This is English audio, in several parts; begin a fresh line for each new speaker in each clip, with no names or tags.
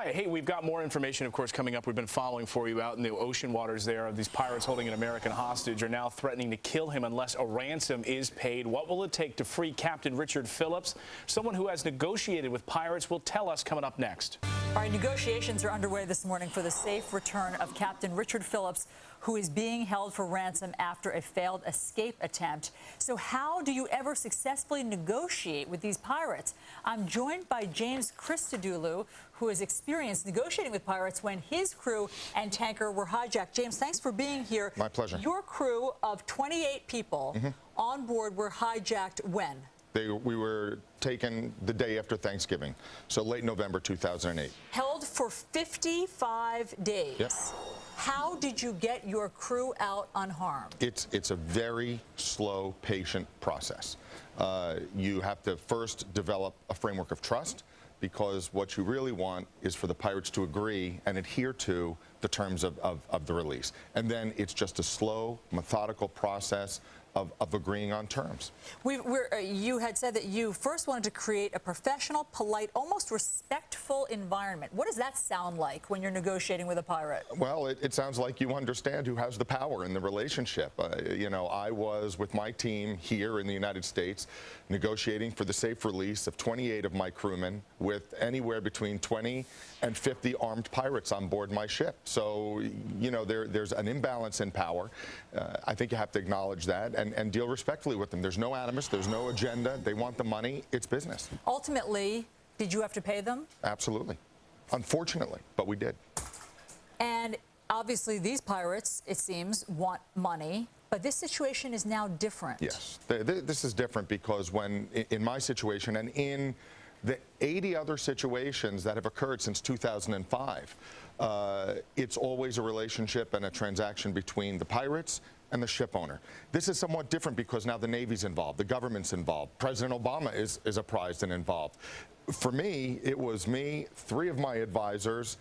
right. Hey, we've got more information, of course, coming up. We've been following for you out in the ocean waters there. These pirates holding an American hostage are now threatening to kill him unless a ransom is paid. What will it take to free Captain Richard Phillips? Someone who has negotiated with pirates will tell us coming up next.
All right, negotiations are underway this morning for the safe return of Captain Richard Phillips, who is being held for ransom after a failed escape attempt. So how do you ever successfully negotiate with these pirates? I'm joined by James Christodoulou, who has experienced negotiating with pirates when his crew and tanker were hijacked. James, thanks for being here.
My pleasure.
Your crew of 28 people on board were hijacked when?
We were taken the day after Thanksgiving, so late November 2008.
Held for 55 days.
Yep.
How did you get your crew out unharmed?
It's a very slow, patient process. You have to first develop a framework of trust, because what you really want is for the pirates to agree and adhere to the terms of the release. And then it's just a slow, methodical process of agreeing on terms.
You had said that you first wanted to create a professional, polite, almost respectful environment. What does that sound like when you're negotiating with a pirate?
Well, it sounds like you understand who has the power in the relationship. You know, I was with my team here in the United States negotiating for the safe release of 28 of my crewmen with anywhere between 20 and 50 armed pirates on board my ship. So, you know, there's an imbalance in power. I think you have to acknowledge that and deal respectfully with them. There's no animus, there's no agenda. They want the money. It's business.
Ultimately, did you have to pay them?
Absolutely. Unfortunately, but we did.
And obviously these pirates, it seems, want money. But this situation is now different.
Yes, this is different because when, in my situation and in the 80 other situations that have occurred since 2005, it's always a relationship and a transaction between the pirates and the ship owner. This is somewhat different because now the Navy's involved, the government's involved, President Obama is apprised and involved. For me, it was me, 3 of my advisors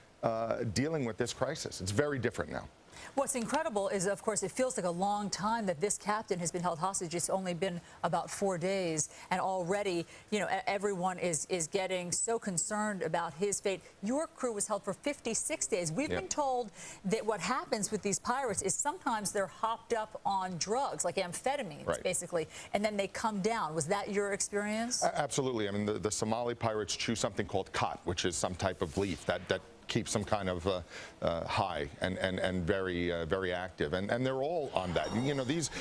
dealing with this crisis. It's very different now.
What's incredible is, of course, it feels like a long time that this captain has been held hostage. It's only been about 4 days, and already, you know, everyone is getting so concerned about his fate. Your crew was held for 56 days. We've been told that what happens with these pirates is sometimes they're hopped up on drugs, like amphetamines, basically, and then they come down. Was that your experience?
Absolutely. I mean, the Somali pirates chew something called khat, which is some type of leaf that keeps them kind of high and very active, and they're all on that. You know, these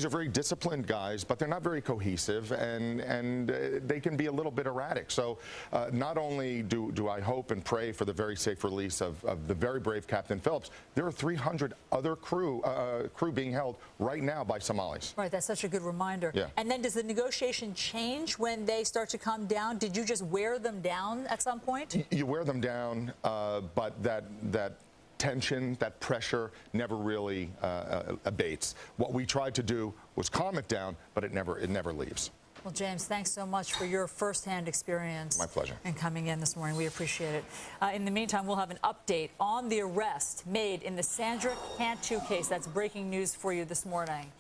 are very disciplined guys, but they're not very cohesive, and they can be a little bit erratic. So not only do I hope and pray for the very safe release of the very brave Captain Phillips, there are 300 other crew being held right now by Somalis.
Right, that's such a good reminder.
Yeah.
And then does the negotiation change when they start to come down? Did you just wear them down at some point?
You wear them down, but that tension, that pressure never really abates. What we tried to do was calm it down, but it never leaves.
Well, James, thanks so much for your firsthand experience.
My pleasure.
And coming in this morning. We appreciate it. In the meantime, we'll have an update on the arrest made in the Sandra Cantu case. That's breaking news for you this morning.